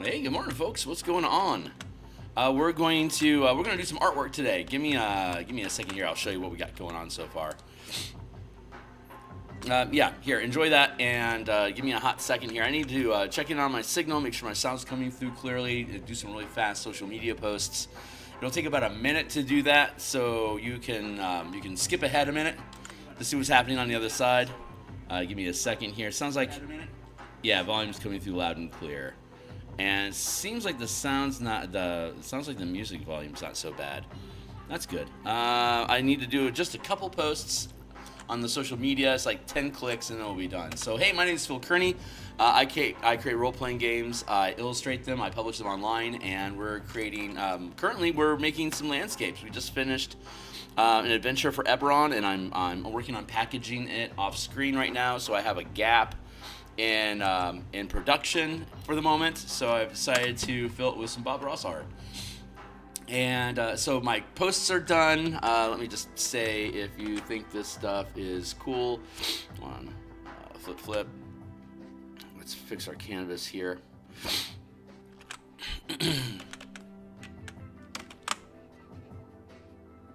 Hey, good morning, folks. What's going on? We're going to do some artwork today. Give me a second here. I'll show you what we got going on so far. Yeah, here, enjoy that, and give me a hot second here. I need to check in on my signal, make sure my sound's coming through clearly, do some really fast social media posts. It'll take about a minute to do that, so you can skip ahead a minute to see what's happening on the other side. Give me a second here. Sounds like, yeah, volume's coming through loud and clear. And it seems like sounds like the music volume's not so bad. That's good. I need to do just a couple posts on the social media. It's like 10 clicks and then we'll be done. So hey, my name is Phil Kearney. I create role-playing games. I illustrate them. I publish them online, and we're creating. Currently, we're making some landscapes. We just finished an adventure for Eberron, and I'm working on packaging it off screen right now. So I have a gap in production for the moment, so I've decided to fill it with some Bob Ross art. And so my posts are done. Let me just say, if you think this stuff is cool, come on, flip. Let's fix our canvas here.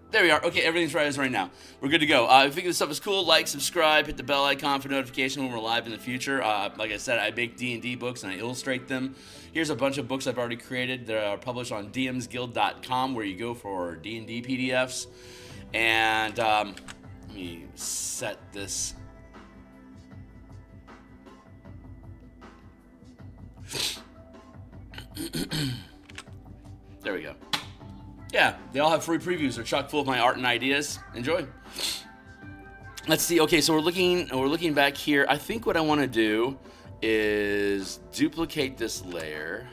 There we are. Okay, everything's right as right now. We're good to go. If you think this stuff is cool, like, subscribe, hit the bell icon for notification when we're live in the future. Like I said, I make D&D books and I illustrate them. Here's a bunch of books I've already created that are published on DMsGuild.com, where you go for D&D PDFs. And let me set this. There we go. Yeah, they all have free previews. They're chock full of my art and ideas. Enjoy. Let's see. Okay, so we're looking back here. I think what I want to do is duplicate this layer,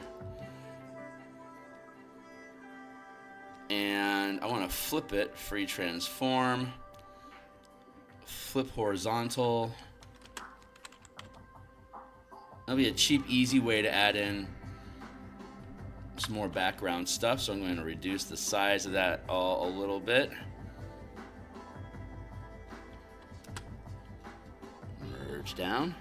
and I want to flip it. Free transform. Flip horizontal. That'll be a cheap, easy way to add in some more background stuff, so I'm going to reduce the size of that a little bit. Merge down.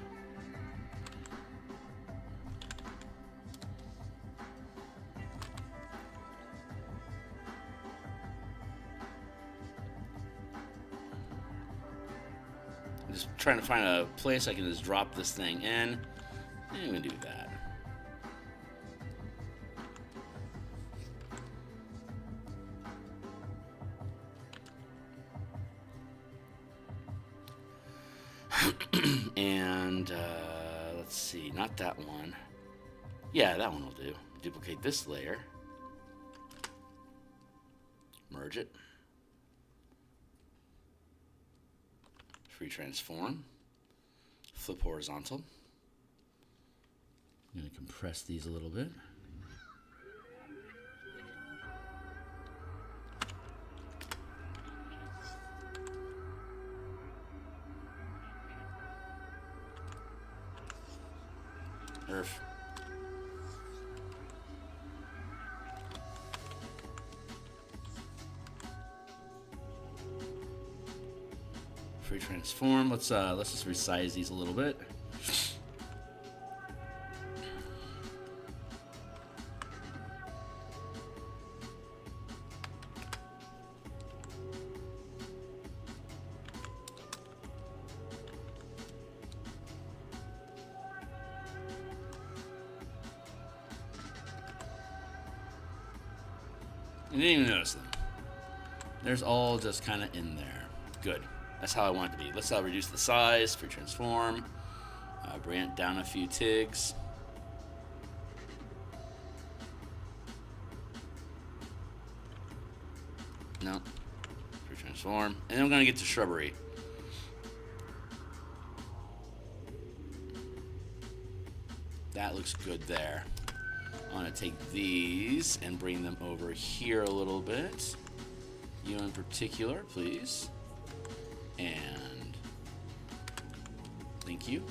I'm just trying to find a place I can just drop this thing in. And I'm going to do that. And let's see, not that one. Yeah, that one will do. Duplicate this layer. Merge it. Free transform. Flip horizontal. I'm going to compress these a little bit. Earth. Free transform. Let's just resize these a little bit. You didn't even notice them. There's all just kind of in there. Good. That's how I want it to be. Let's reduce the size. Free transform. Bring it down a few tigs. No. Free transform. And then I'm going to get to shrubbery. That looks good there. I want to take these and bring them over here a little bit. You in particular, please. And thank you.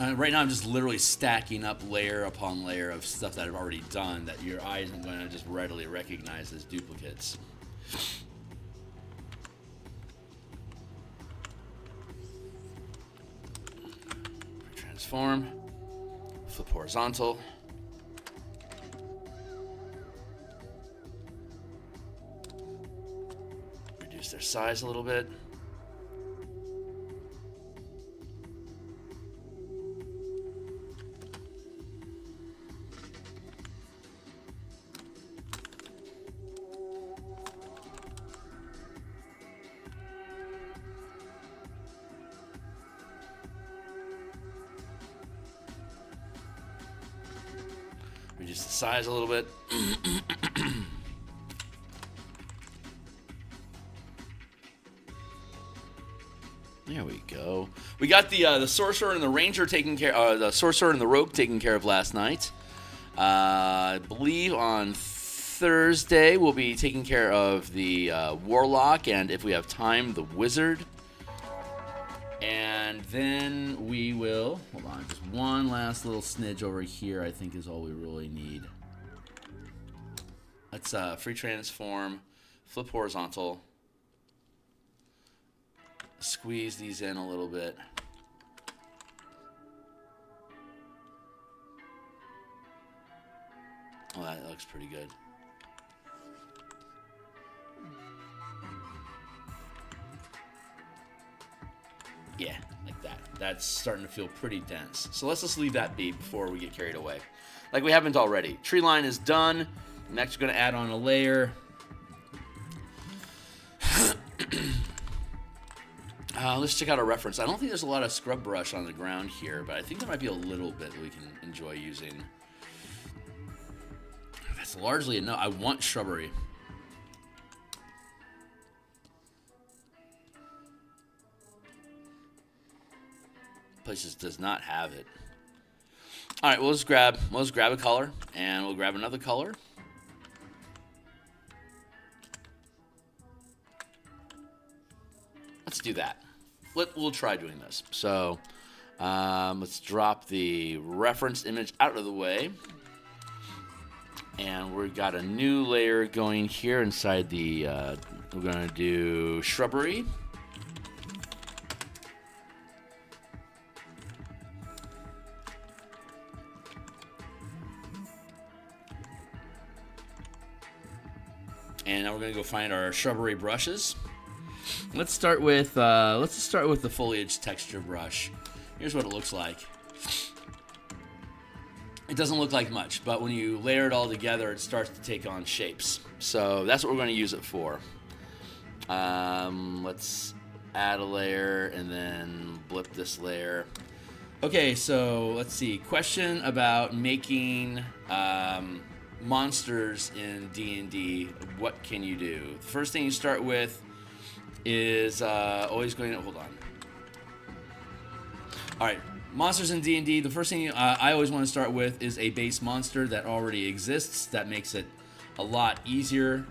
Right now I'm just literally stacking up layer upon layer of stuff that I've already done that your eye isn't going to just readily recognize as duplicates. Transform, flip horizontal. Reduce their size a little bit. Reduce the size a little bit. There we go. We got the sorcerer and the ranger taken care. The sorcerer and the rogue taken care of last night. I believe on Thursday we'll be taking care of the warlock, and if we have time, the wizard. And then we will, hold on, just one last little snidge over here I think is all we really need. Let's free transform, flip horizontal, squeeze these in a little bit. Oh, that looks pretty good. Yeah, like that. That's starting to feel pretty dense. So let's just leave that be before we get carried away. Like we haven't already. Tree line is done. Next we're going to add on a layer. Let's check out a reference. I don't think there's a lot of scrub brush on the ground here, but I think there might be a little bit that we can enjoy using. That's largely a no. I want shrubbery. Places does not have it. All right, we'll just grab a color, and we'll grab another color. Let's do that. We'll try doing this. So let's drop the reference image out of the way, and we've got a new layer going here inside the. We're going to do shrubbery. And now we're gonna go find our shrubbery brushes. Let's start with the foliage texture brush. Here's what it looks like. It doesn't look like much, but when you layer it all together, it starts to take on shapes. So that's what we're gonna use it for. Let's add a layer and then blip this layer. Okay, so let's see. Question about making monsters in D&D. What can you do? The first thing you start with is always going to hold on. All right, monsters in D&D. The first thing I always want to start with is a base monster that already exists. That makes it a lot easier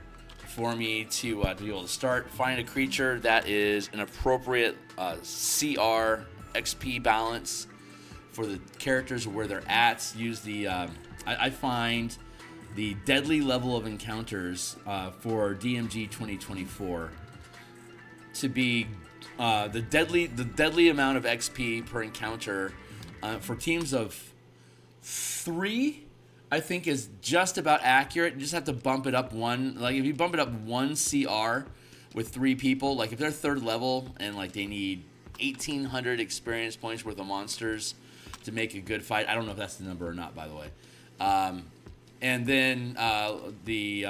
for me to be able to start. Find a creature that is an appropriate CR XP balance for the characters where they're at. Use the I find the deadly level of encounters for DMG 2024 to be the deadly amount of XP per encounter for teams of 3. I think is just about accurate. You just have to bump it up one. Like if you bump it up 1 CR with 3 people, like if they're 3rd level and like they need 1,800 experience points worth of monsters to make a good fight. I don't know if that's the number or not, by the way. And then the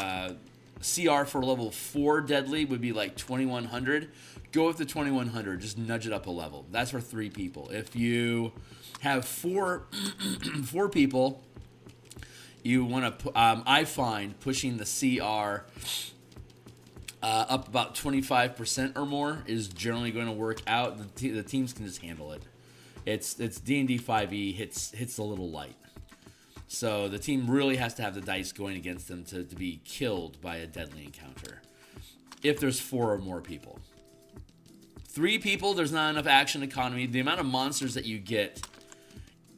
CR for level 4 deadly would be like 2,100. Go with the 2,100. Just nudge it up a level. That's for 3 people. If you have 4 people, you want to. I find pushing the CR up about 25% or more is generally going to work out. The teams can just handle it. It's D&D 5e hits a little light. So the team really has to have the dice going against them to be killed by a deadly encounter. If there's 4 or more people. 3 people, there's not enough action economy. The amount of monsters that you get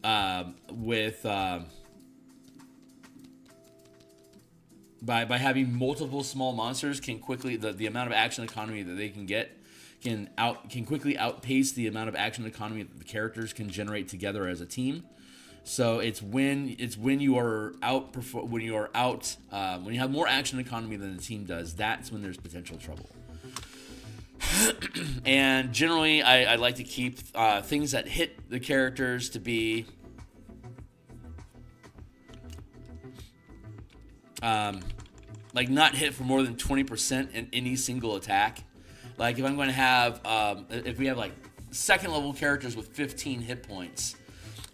with by having multiple small monsters can quickly the amount of action economy that they can get can quickly outpace the amount of action economy that the characters can generate together as a team. So it's when you have more action economy than the team does, that's when there's potential trouble. And generally, I like to keep things that hit the characters to be like not hit for more than 20% in any single attack. Like if I'm going to have, if we have like second level characters with 15 hit points,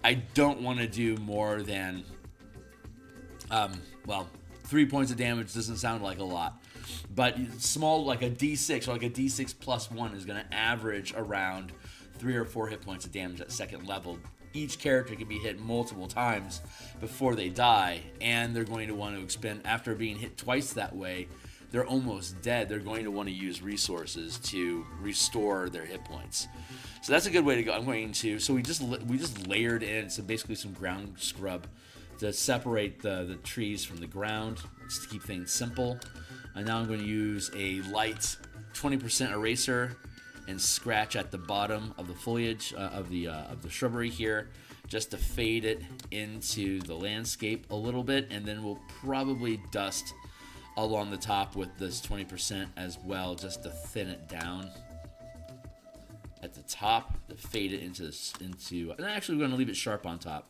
I don't want to do more than, 3 points of damage doesn't sound like a lot. But small, like a D6 or like a D6 plus 1 is going to average around 3 or 4 hit points of damage at second level. Each character can be hit multiple times before they die, and they're going to want to expend, after being hit twice that way, they're almost dead. They're going to want to use resources to restore their hit points. So that's a good way to go. So we just layered in basically some ground scrub to separate the trees from the ground, just to keep things simple. And now I'm going to use a light 20% eraser and scratch at the bottom of the foliage of the shrubbery here, just to fade it into the landscape a little bit, and then we'll probably dust along the top with this 20% as well, just to thin it down at the top, to fade it into and actually we're going to leave it sharp on top.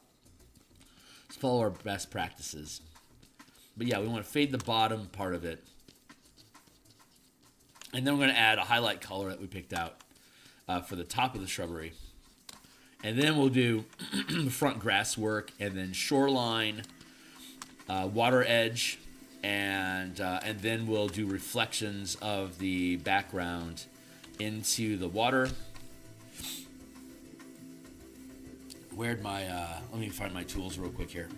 Let's follow our best practices. But yeah, we want to fade the bottom part of it. And then we're going to add a highlight color that we picked out for the top of the shrubbery. And then we'll do the front grass work, and then shoreline, water edge, and then we'll do reflections of the background into the water. Where'd my, let me find my tools real quick here.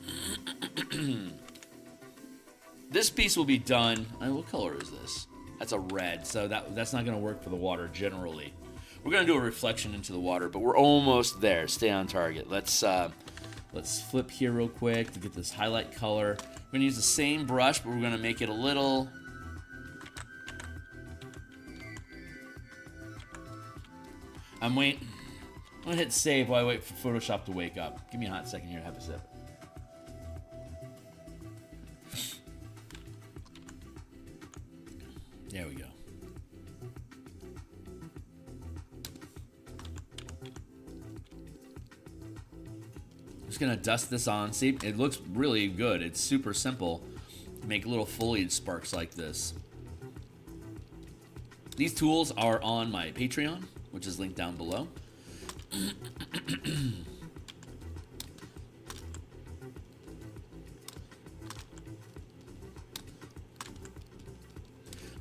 This piece will be done, what color is this? That's a red, so that's not going to work for the water generally. We're going to do a reflection into the water, but we're almost there. Stay on target. Let's flip here real quick to get this highlight color. We're going to use the same brush, but we're going to make it a little... I'm going to hit save while I wait for Photoshop to wake up. Give me a hot second here to have a sip. There we go. Just gonna dust this on. See, it looks really good. It's super simple. Make little foliage sparks like this. These tools are on my Patreon, which is linked down below.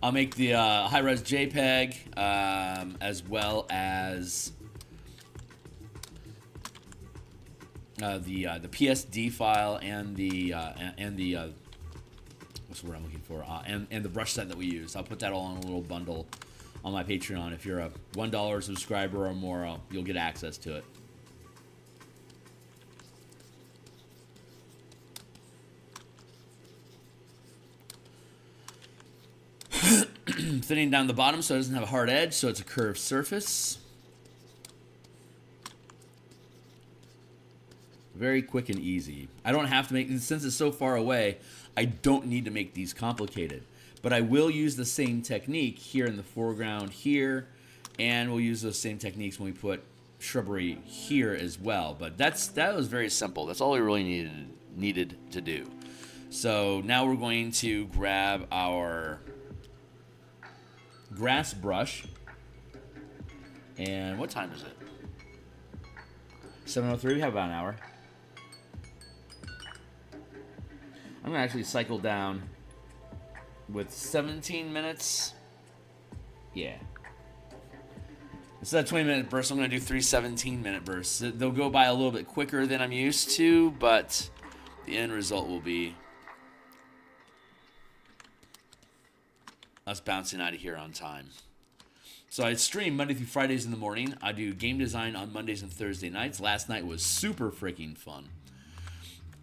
I'll make the high-res JPEG as well as the PSD file and the what's the word I'm looking for? And the brush set that we use. I'll put that all in a little bundle on my Patreon. If you're a $1 subscriber or more, you'll get access to it. Thinning down the bottom so it doesn't have a hard edge, so it's a curved surface. Very quick and easy. I don't have to make, since it's so far away, I don't need to make these complicated. But I will use the same technique here in the foreground here, and we'll use those same techniques when we put shrubbery here as well. But that was very simple. That's all we really needed to do. So now we're going to grab our grass brush. And what time is it? 7:03. We have about an hour. I'm going to actually cycle down with 17 minutes. Yeah. Instead of 20-minute bursts, I'm going to do 3 17-minute bursts. They'll go by a little bit quicker than I'm used to, but the end result will be us bouncing out of here on time. So I stream Monday through Fridays in the morning. I do game design on Mondays and Thursday nights. Last night was super freaking fun.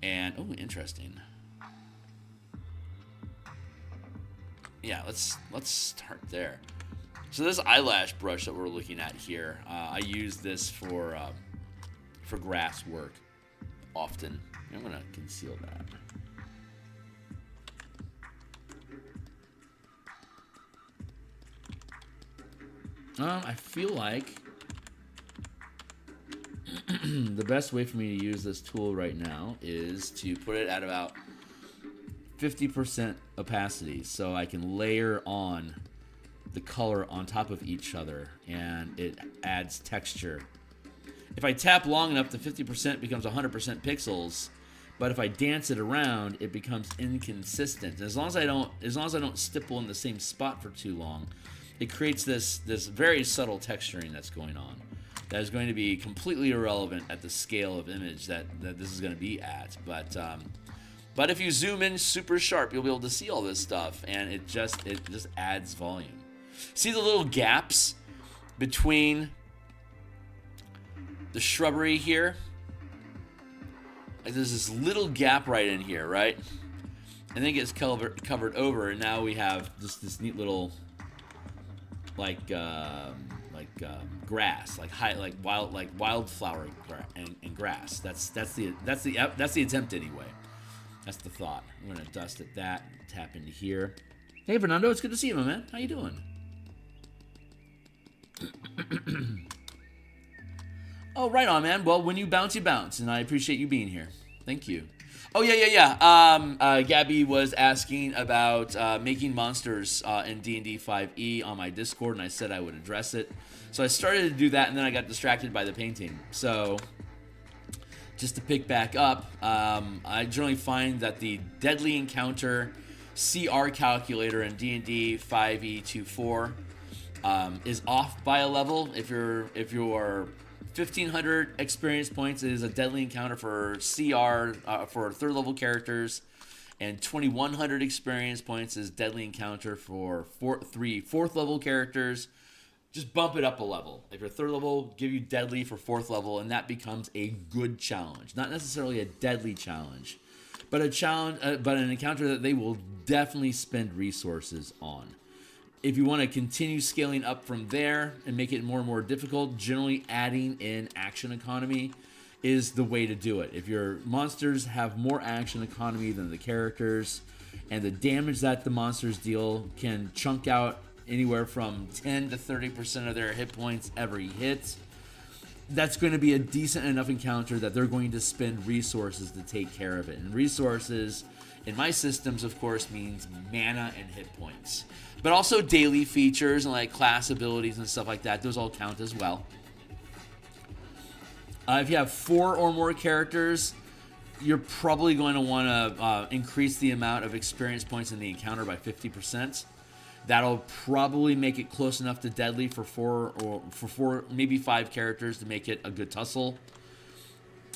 And, oh, interesting. Yeah, let's start there. So this eyelash brush that we're looking at here, I use this for grass work often. I'm going to conceal that. I feel like the best way for me to use this tool right now is to put it at about 50% opacity, so I can layer on the color on top of each other, and it adds texture. If I tap long enough, the 50% becomes 100% pixels, but if I dance it around, it becomes inconsistent. As long as I don't stipple in the same spot for too long, it creates this very subtle texturing that's going on. That is going to be completely irrelevant at the scale of image that this is going to be at. But if you zoom in super sharp, you'll be able to see all this stuff, and it just adds volume. See the little gaps between the shrubbery here? Like there's this little gap right in here, right? And then it gets covered over, and now we have just this neat little grass, like wildflower and grass. That's the attempt anyway. That's the thought. I'm gonna dust at that, tap into here. Hey Fernando, it's good to see you, my man. How you doing? Oh, right on, man. Well, when you bounce, and I appreciate you being here. Thank you. Oh, yeah. Gabby was asking about making monsters in D&D 5e on my Discord, and I said I would address it. So I started to do that, and then I got distracted by the painting. So just to pick back up, I generally find that the Deadly Encounter CR calculator in D&D 5e24 is off by a level. If you're 1,500 experience points is a Deadly Encounter for CR for third level characters, and 2,100 experience points is Deadly Encounter for fourth level characters. Just bump it up a level. If you're third level, give you Deadly for fourth level, and that becomes a good challenge. Not necessarily a deadly challenge, but a challenge, but an encounter that they will definitely spend resources on. If you want to continue scaling up from there and make it more and more difficult, generally adding in action economy is the way to do it. If your monsters have more action economy than the characters, and the damage that the monsters deal can chunk out anywhere from 10 to 30% of their hit points every hit, that's going to be a decent enough encounter that they're going to spend resources to take care of it. And resources in my systems, of course, means mana and hit points. But also daily features and like class abilities and stuff like that. Those all count as well. If you have 4 or more characters, you're probably going to want to increase the amount of experience points in the encounter by 50%. That'll probably make it close enough to Deadly for 4, maybe 5 characters to make it a good tussle.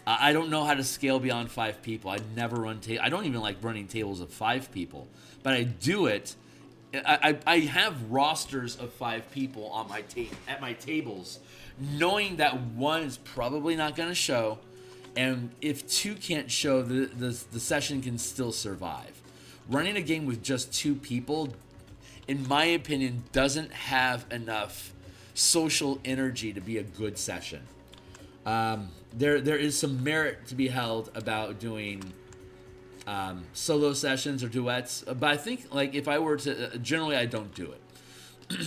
I don't know how to scale beyond 5 people. I never run I don't even like running tables of 5 people, but I do it. I have rosters of 5 people on my at my tables, knowing that 1 is probably not going to show, and if 2 can't show, the session can still survive. Running a game with just 2 people, in my opinion, doesn't have enough social energy to be a good session. There is some merit to be held about doing solo sessions or duets, but I think like if I were to, generally I don't do it.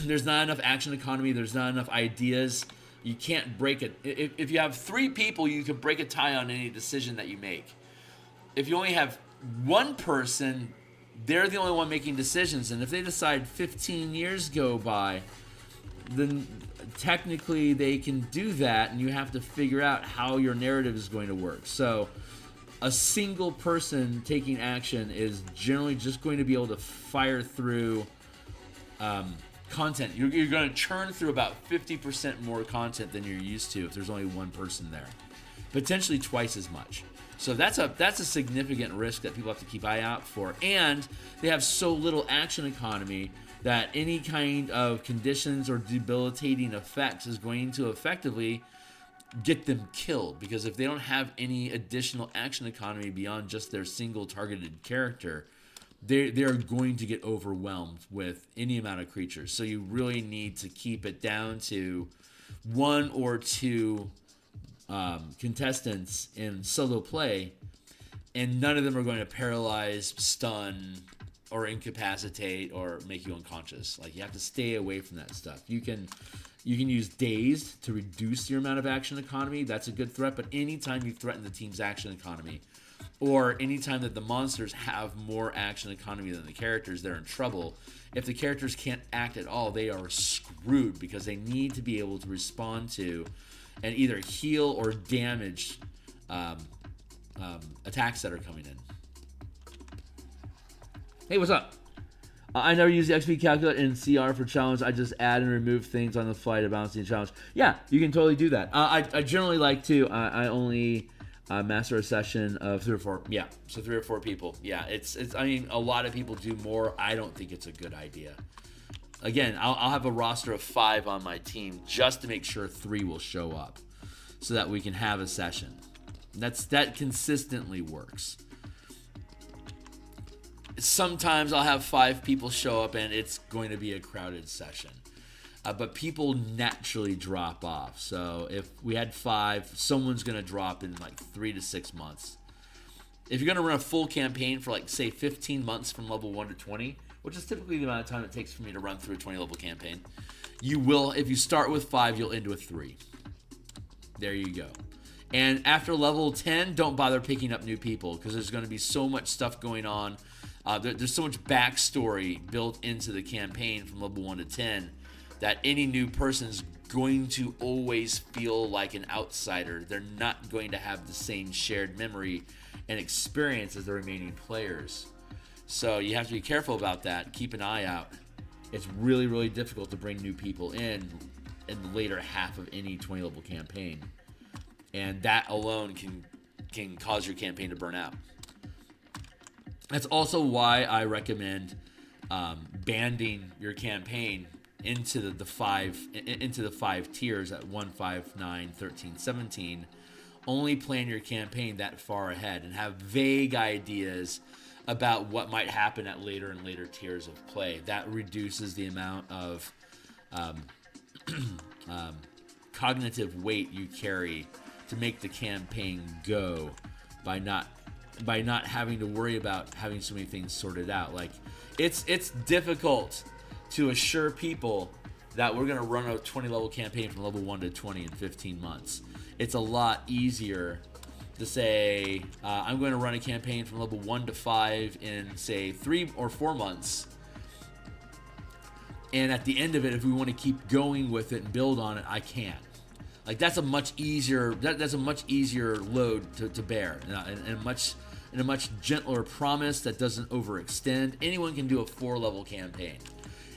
There's not enough action economy. There's not enough ideas. You can't break it. If you have 3 people, you can break a tie on any decision that you make. If you only have 1 person, they're the only one making decisions, and if they decide 15 years go by, then technically they can do that, and you have to figure out how your narrative is going to work. So a single person taking action is generally just going to be able to fire through content. You're going to churn through about 50% more content than you're used to if there's only 1 person there. Potentially twice as much. So that's a significant risk that people have to keep eye out for. And they have so little action economy that any kind of conditions or debilitating effects is going to effectively get them killed, because if they don't have any additional action economy beyond just their single targeted character, they're going to get overwhelmed with any amount of creatures. So you really need to keep it down to 1 or 2 contestants in solo play, and none of them are going to paralyze, stun, or incapacitate, or make you unconscious. Like, you have to stay away from that stuff. You can use dazed to reduce your amount of action economy. That's a good threat. But anytime you threaten the team's action economy, or anytime that the monsters have more action economy than the characters, they're in trouble. If the characters can't act at all, they are screwed, because they need to be able to respond to and either heal or damage attacks that are coming in. Hey, what's up? I never use the XP calculator in CR for challenge. I just add and remove things on the fly to balance the challenge. Yeah, you can totally do that. I generally like to. I only master a session of 3 or 4. Yeah, so 3 or 4 people. Yeah, it's. I mean, a lot of people do more. I don't think it's a good idea. Again, I'll have a roster of 5 on my team just to make sure 3 will show up, so that we can have a session. That consistently works. Sometimes I'll have 5 people show up and it's going to be a crowded session. But people naturally drop off. So if we had 5, someone's going to drop in like 3 to 6 months. If you're going to run a full campaign for, like, say 15 months from level 1 to 20, which is typically the amount of time it takes for me to run through a 20 level campaign, you will, if you start with 5, you'll end with 3. There you go. And after level 10, don't bother picking up new people, because there's going to be so much stuff going on. There's so much backstory built into the campaign from level 1 to 10 that any new person is going to always feel like an outsider. They're not going to have the same shared memory and experience as the remaining players. So you have to be careful about that. Keep an eye out. It's really, really difficult to bring new people in the later half of any 20 level campaign. And that alone can cause your campaign to burn out. That's also why I recommend banding your campaign into the 5 tiers at 1, 5, 9, 13, 17. Only plan your campaign that far ahead and have vague ideas about what might happen at later and later tiers of play. That reduces the amount of cognitive weight you carry to make the campaign go by not having to worry about having so many things sorted out. Like, it's difficult to assure people that we're going to run a 20 level campaign from level 1 to 20 in 15 months. It's a lot easier to say, I'm going to run a campaign from level 1 to 5 in, say, 3 or 4 months. And at the end of it, if we want to keep going with it and build on it, I can. Like, that's a much easier load to bear, and a much gentler promise that doesn't overextend. Anyone can do a 4-level campaign,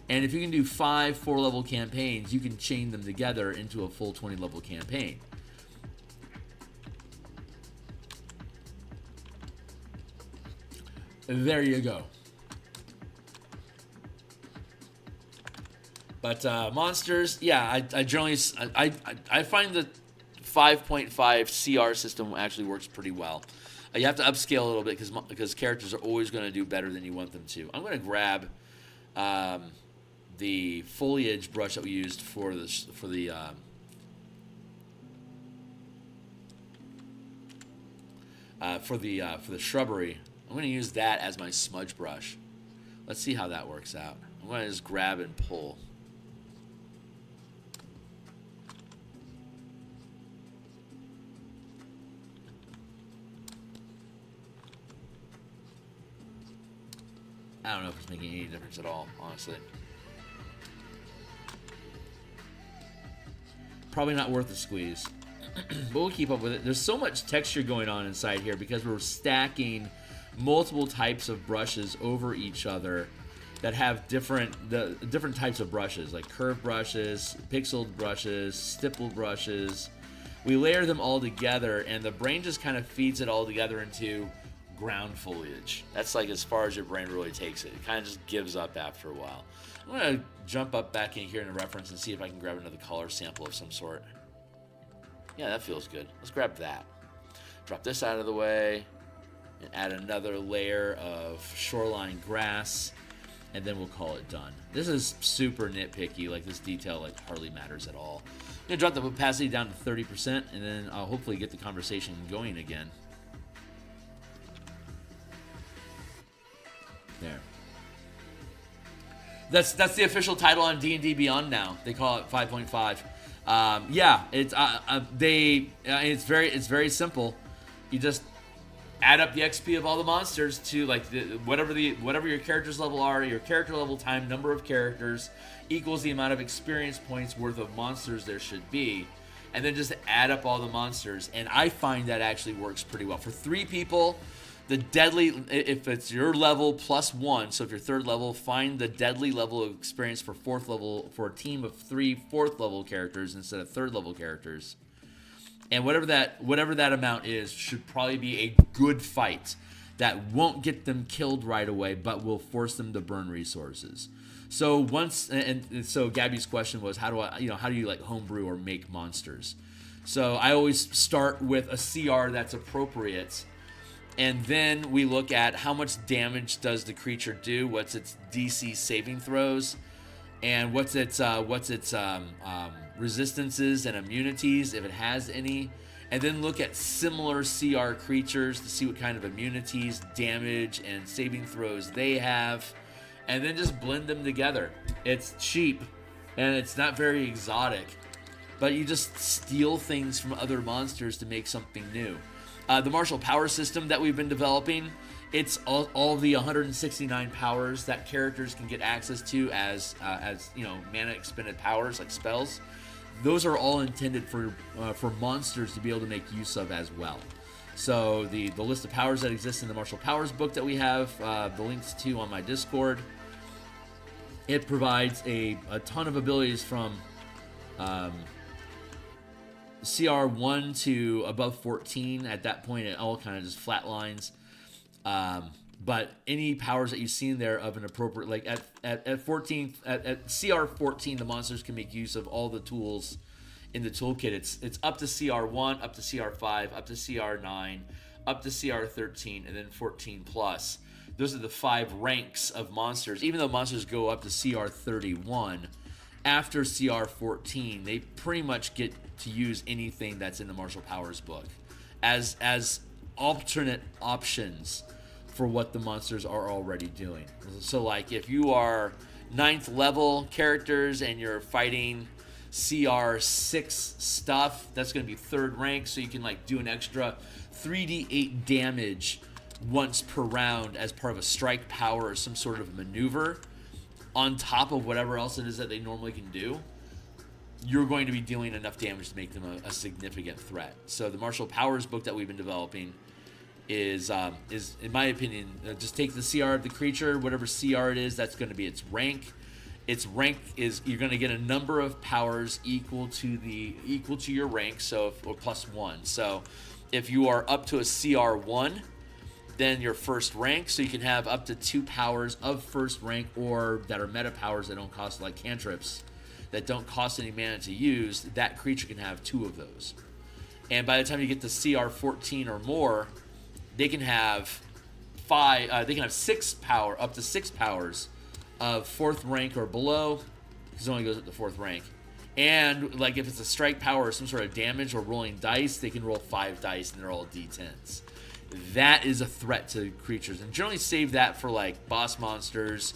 and if you can do 5 4-level campaigns, you can chain them together into a full 20-level campaign. There you go. But monsters, yeah, I generally I find the 5.5 CR system actually works pretty well. You have to upscale a little bit because characters are always going to do better than you want them to. I'm going to grab the foliage brush that we used for the shrubbery. I'm going to use that as my smudge brush. Let's see how that works out. I'm going to just grab and pull. I don't know if it's making any difference at all, honestly. Probably not worth the squeeze. But we'll keep up with it. There's so much texture going on inside here because we're stacking multiple types of brushes over each other that have different types of brushes, like curved brushes, pixeled brushes, stippled brushes. We layer them all together, and the brain just kind of feeds it all together into ground foliage. That's like as far as your brain really takes it. It kind of just gives up after a while. I'm going to jump up back in here in the reference and see if I can grab another color sample of some sort. Yeah, that feels good. Let's grab that. Drop this out of the way and add another layer of shoreline grass, and then we'll call it done. This is super nitpicky. Like, this detail like hardly matters at all. I'm going to drop the opacity down to 30%, and then I'll hopefully get the conversation going again. There. That's the official title on D&D Beyond now. They call it 5.5. Yeah, it's very simple. You just add up the XP of all the monsters to like whatever your character's level are. Your character level time number of characters equals the amount of experience points worth of monsters there should be, and then just add up all the monsters. And I find that actually works pretty well for 3 people. The deadly, if it's your level plus 1, so if you're 3rd level, find the deadly level of experience for 4th level for a team of 3 4th level characters instead of 3rd level characters. And whatever that amount is should probably be a good fight that won't get them killed right away, but will force them to burn resources. So so Gabby's question was, how do you like homebrew or make monsters? So I always start with a CR that's appropriate. And then we look at how much damage does the creature do, what's its DC saving throws, and what's its resistances and immunities, if it has any. And then look at similar CR creatures to see what kind of immunities, damage, and saving throws they have. And then just blend them together. It's cheap, and it's not very exotic. But you just steal things from other monsters to make something new. The martial power system that we've been developing, it's all the 169 powers that characters can get access to as mana expended powers like spells. Those are all intended for monsters to be able to make use of as well. So the list of powers that exist in the martial powers book that we have, the links to on my Discord, it provides a ton of abilities from CR1 to above 14. At that point, it all kind of just flatlines. But any powers that you see in there of an appropriate, like at 14, at CR 14, the monsters can make use of all the tools in the toolkit. It's up to CR1, up to CR5, up to CR9, up to CR13, and then 14 plus. Those are the 5 ranks of monsters. Even though monsters go up to CR31, after CR14, they pretty much get to use anything that's in the martial powers book as alternate options for what the monsters are already doing. So like if you are 9th level characters and you're fighting CR6 stuff, that's going to be 3rd rank, so you can like do an extra 3d8 damage once per round as part of a strike power or some sort of maneuver on top of whatever else it is that they normally can do. You're going to be dealing enough damage to make them a significant threat. So the martial powers book that we've been developing is in my opinion, just take the CR of the creature, whatever CR it is, that's going to be its rank. Its rank is, you're going to get a number of powers equal to your rank, or plus 1. So if you are up to a CR1, then your first rank, so you can have up to 2 powers of first rank, or that are meta powers that don't cost, like cantrips, that don't cost any mana to use. That creature can have 2 of those. And by the time you get to CR 14 or more, they can have 6 power, up to 6 powers of 4th rank or below, because it only goes up to 4th rank. And like if it's a strike power or some sort of damage or rolling dice, they can roll 5 dice and they're all D10s. That is a threat to creatures, and generally save that for like boss monsters,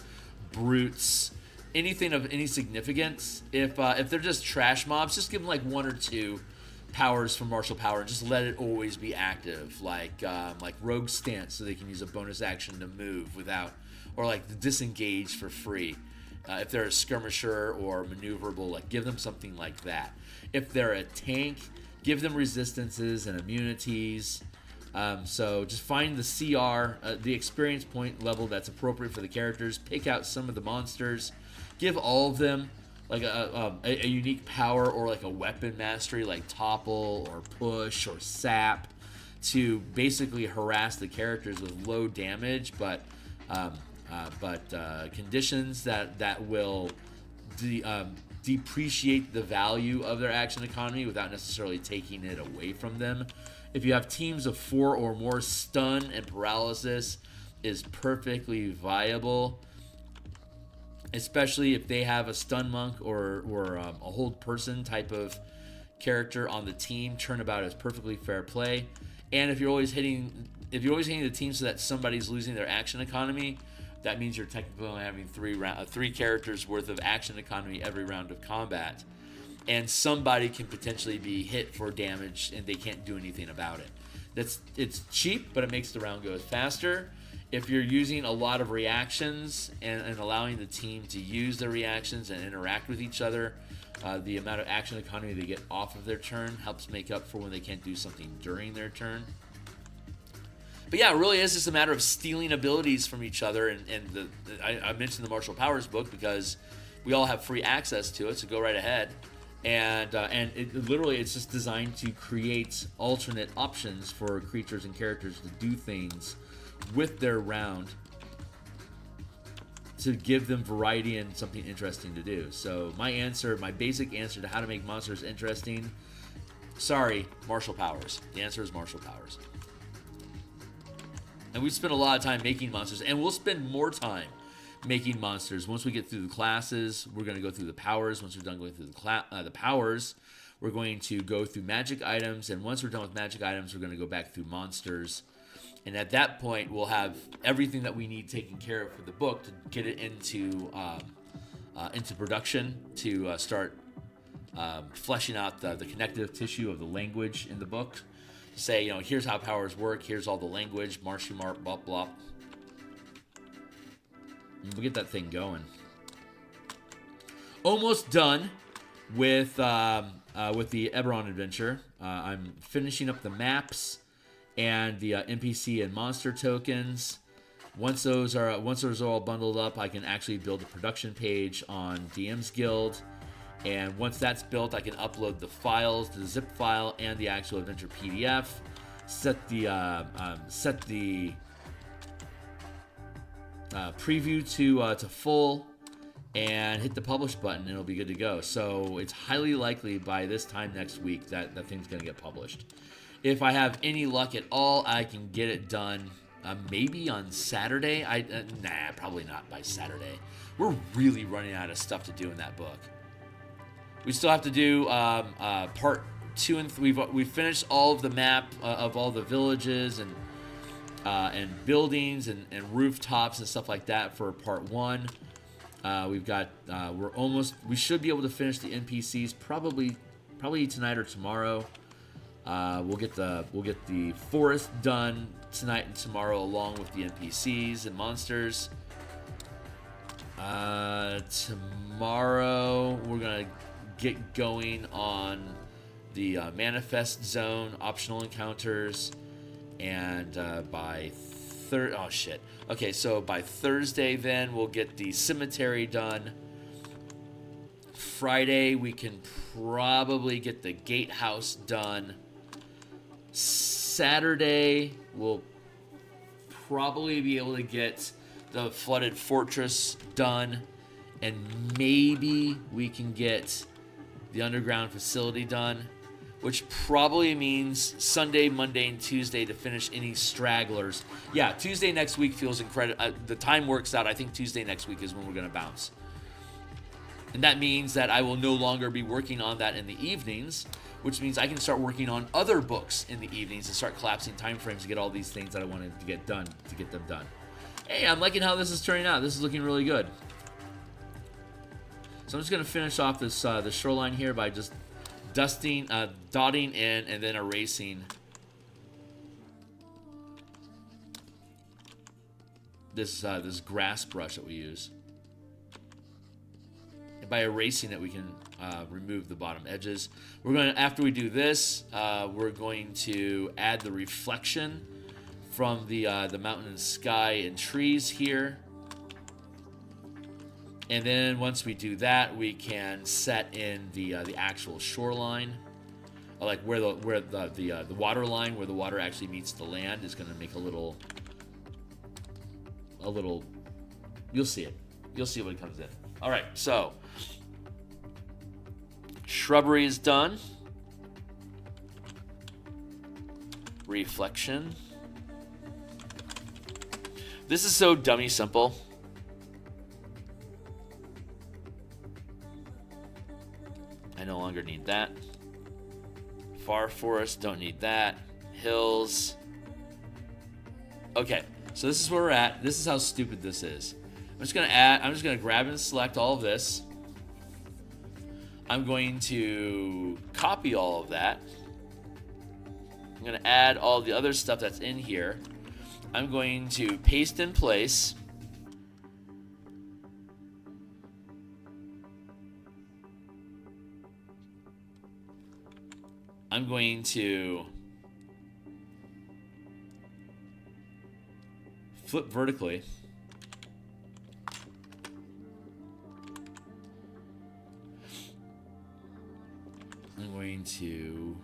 brutes, anything of any significance. If they're just trash mobs, just give them like 1 or 2 powers from martial power, and just let it always be active, like rogue stance, so they can use a bonus action to move without, or like disengage for free. If they're a skirmisher or maneuverable, like give them something like that. If they're a tank, give them resistances and immunities. So just find the CR, the experience point level that's appropriate for the characters. Pick out some of the monsters. Give all of them like a unique power or like a weapon mastery, like topple or push or sap. to basically harass the characters with low damage, but conditions that will depreciate the value of their action economy without necessarily taking it away from them. If you have teams of 4 or more, stun and paralysis is perfectly viable, especially if they have a stun monk or a hold person type of character on the team. Turnabout is perfectly fair play. And if you're always hitting the team so that somebody's losing their action economy, that means you're technically only having 3 characters worth of action economy every round of combat, and somebody can potentially be hit for damage and they can't do anything about it. It's cheap, but it makes the round go faster. If you're using a lot of reactions and allowing the team to use their reactions and interact with each other, the amount of action economy they get off of their turn helps make up for when they can't do something during their turn. But yeah, it really is just a matter of stealing abilities from each other. And I mentioned the Martial Powers book because we all have free access to it, so go right ahead. And it's just designed to create alternate options for creatures and characters to do things with their round to give them variety and something interesting to do. So my basic answer to how to make monsters interesting, Martial Powers. The answer is Martial Powers. And we've spent a lot of time making monsters, and we'll spend more time making monsters. Once we get through the classes, we're going to go through the powers. Once we're done going through the powers, we're going to go through magic items. And once we're done with magic items, we're going to go back through monsters. And at that point, we'll have everything that we need taken care of for the book to get it into production, to start fleshing out the connective tissue of the language in the book. Say, here's how powers work, here's all the language, marshy mark, blah, blah. And we'll get that thing going. Almost done with the Eberron adventure. I'm finishing up the maps and the NPC and monster tokens. Once those are all bundled up, I can actually build a production page on DMsGuild. And once that's built, I can upload the files, the zip file, and the actual adventure PDF. Set the preview to full, and hit the publish button, and it'll be good to go. So it's highly likely by this time next week that the thing's going to get published. If I have any luck at all, I can get it done maybe on Saturday. Probably not by Saturday. We're really running out of stuff to do in that book. We still have to do part 2 and 3. We've finished all of the map of all the villages and buildings and rooftops and stuff like that for part 1. We should be able to finish the NPCs probably tonight or tomorrow. We'll get the forest done tonight and tomorrow, along with the NPCs and monsters. Tomorrow we're gonna get going on the manifest zone optional encounters, and by Thursday then we'll get the cemetery done. Friday we can probably get the gatehouse done. Saturday we'll probably be able to get the flooded fortress done, and maybe we can get the underground facility done, which probably means Sunday, Monday, and Tuesday to finish any stragglers. Yeah, Tuesday next week feels incredible. The time works out. I think Tuesday next week is when we're going to bounce. And that means that I will no longer be working on that in the evenings, which means I can start working on other books in the evenings and start collapsing time frames to get all these things that I wanted to get done, to get them done. Hey, I'm liking how this is turning out. This is looking really good. So I'm just going to finish off this the shoreline here by just dotting in and then erasing this grass brush that we use. And by erasing it, we can remove the bottom edges. After we do this, we're going to add the reflection from the mountain and sky and trees here. And then once we do that, we can set in the actual shoreline. like where the water line, where the water actually meets the land, is going to make a little. You'll see it. You'll see when it comes in. All right, so shrubbery is done. Reflection. This is so dummy simple. I no longer need that. Far forest, don't need that. Hills. Okay, so this is where we're at. This is how stupid this is. I'm just gonna grab and select all of this. I'm going to copy all of that. I'm gonna add all the other stuff that's in here. I'm going to paste in place. I'm going to flip vertically. I'm going to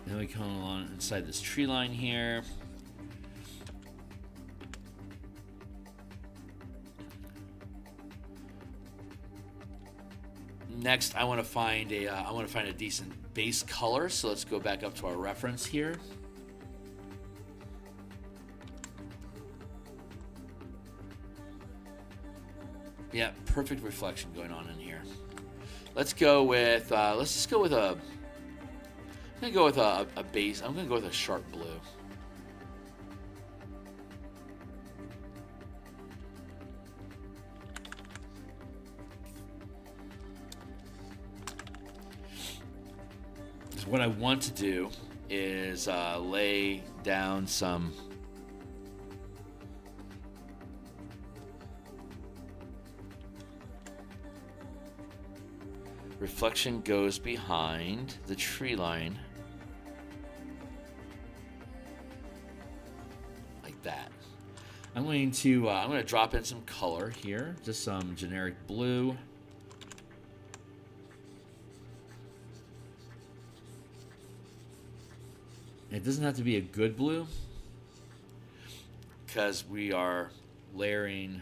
Then we come along inside this tree line here. Next, I want to find a decent base color. So let's go back up to our reference here. Yeah, perfect reflection going on in here. Let's go with let's just go with a. I'm gonna go with a base. I'm gonna go with a sharp blue. Because what I want to do is lay down some reflection goes behind the tree line. Like that. I'm going to drop in some color here, just some generic blue. It doesn't have to be a good blue, because we are layering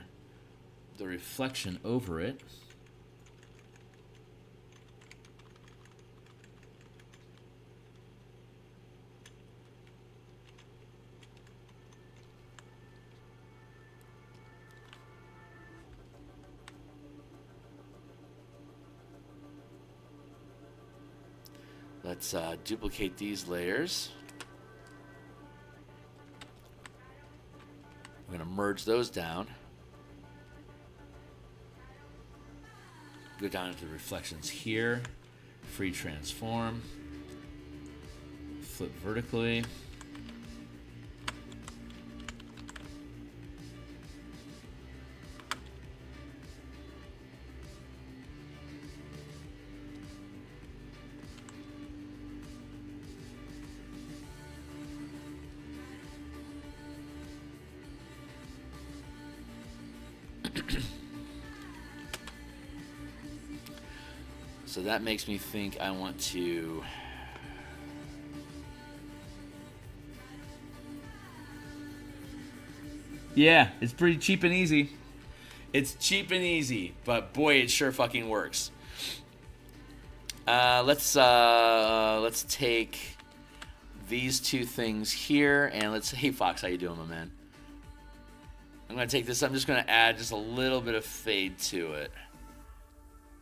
the reflection over it. Let's duplicate these layers. I'm going to merge those down. Go down into the reflections here. Free transform. Flip vertically. So that makes me think I want to yeah, it's pretty cheap and easy. It's cheap and easy, but boy, it sure fucking works. Let's take these two things here and let's. Hey Fox, how you doing, my man? I'm gonna take this. I'm just gonna add just a little bit of fade to it.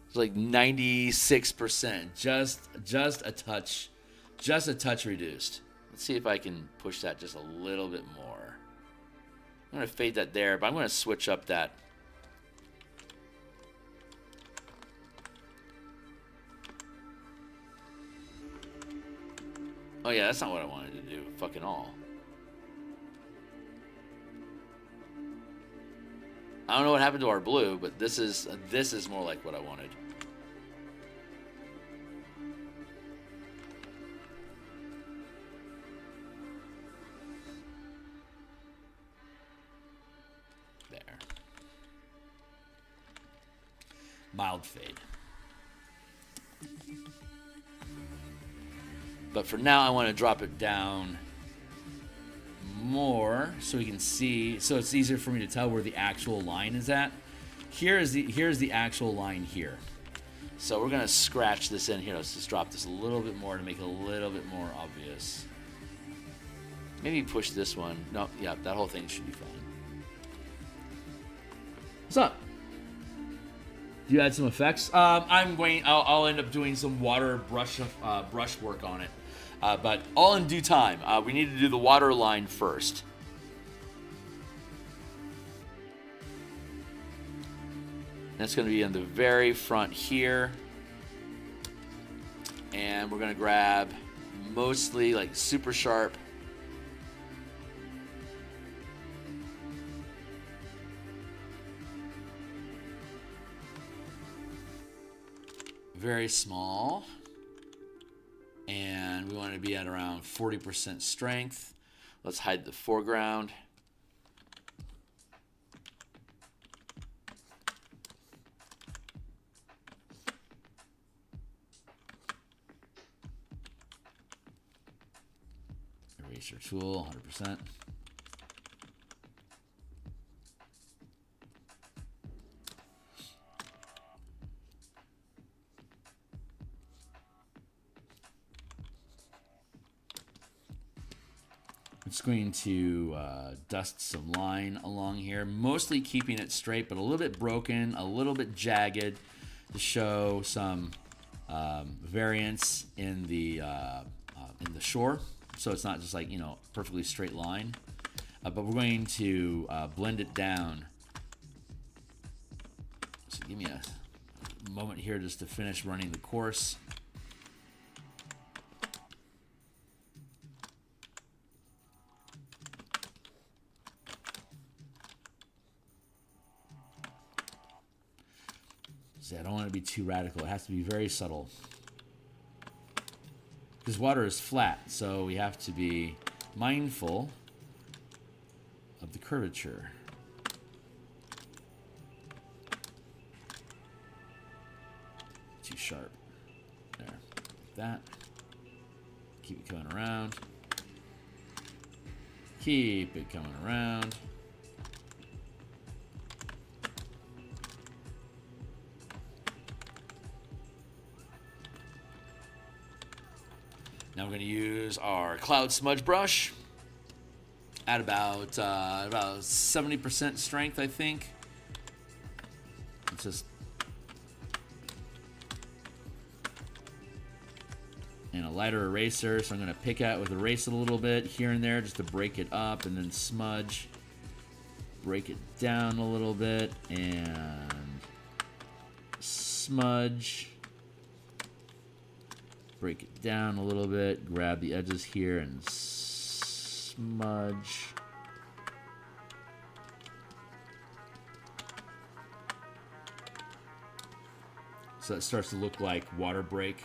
It's like 96%, just a touch reduced. Let's see if I can push that just a little bit more. I'm gonna fade that there, but I'm gonna switch up that. Oh yeah, that's not what I wanted to do, fucking all. I don't know what happened to our blue, but this is more like what I wanted. There. Mild fade. But for now, I want to drop it down more so we can see, so it's easier for me to tell where the actual line is at. Here's the actual line here. So we're gonna scratch this in here. Let's just drop this a little bit more to make it a little bit more obvious. Maybe push this one. No, yeah, that whole thing should be fine. What's up? Do you add some effects? I'll end up doing some water brush work on it. But all in due time. We need to do the water line first. That's going to be in the very front here. And we're going to grab mostly like super sharp. Very small. And we want to be at around 40% strength. Let's hide the foreground. Eraser tool, 100%. I'm just going to dust some line along here, mostly keeping it straight, but a little bit broken, a little bit jagged to show some variance in the shore. So it's not just like, you know, perfectly straight line. But we're going to blend it down. So give me a moment here just to finish running the course. I don't want to be too radical. It has to be very subtle. Because water is flat, so we have to be mindful of the curvature. Too sharp. There. Like that. Keep it coming around. Keep it coming around. Now we're going to use our cloud smudge brush at about 70% strength, I think. It's just and a lighter eraser, so I'm going to pick out with erase it a little bit here and there just to break it up, and then smudge, break it down a little bit, and smudge. Break it down a little bit, grab the edges here and smudge. So it starts to look like water break.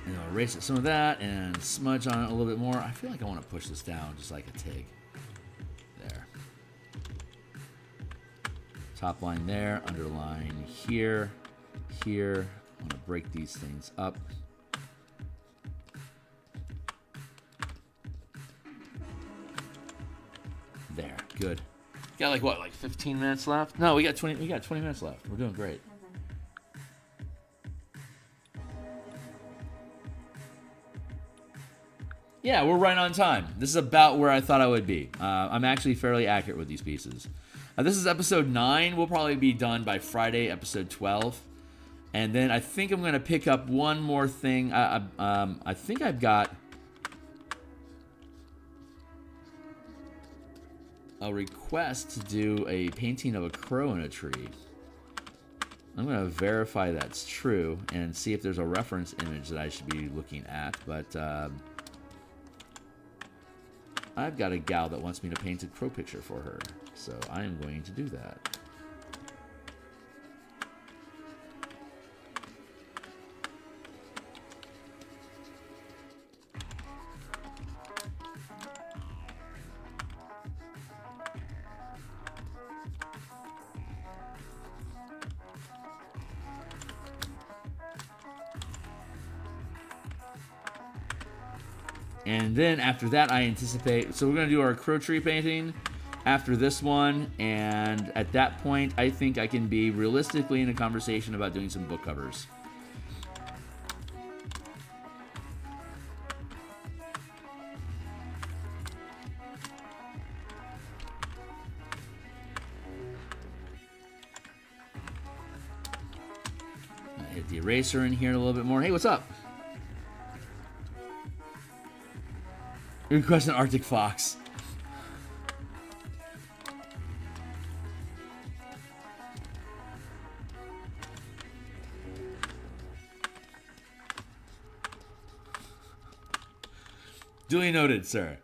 And I'll erase some of that and smudge on it a little bit more. I feel like I want to push this down just like a TIG. Top line there, underline here, here. I want to break these things up. There, good. Got like what, like 15 minutes left? No, we got 20 minutes left. We're doing great. Yeah, we're right on time. This is about where I thought I would be. I'm actually fairly accurate with these pieces. This is episode 9. We'll probably be done by Friday, episode 12. And then I think I'm going to pick up one more thing. I think I've got a request to do a painting of a crow in a tree. I'm going to verify that's true and see if there's a reference image that I should be looking at. But I've got a gal that wants me to paint a crow picture for her, so I am going to do that. And then after that, I anticipate... So we're going to do our crow tree painting after this one. And at that point, I think I can be realistically in a conversation about doing some book covers. I hit the eraser in here a little bit more. Hey, what's up? Request an Arctic fox. Duly noted, sir.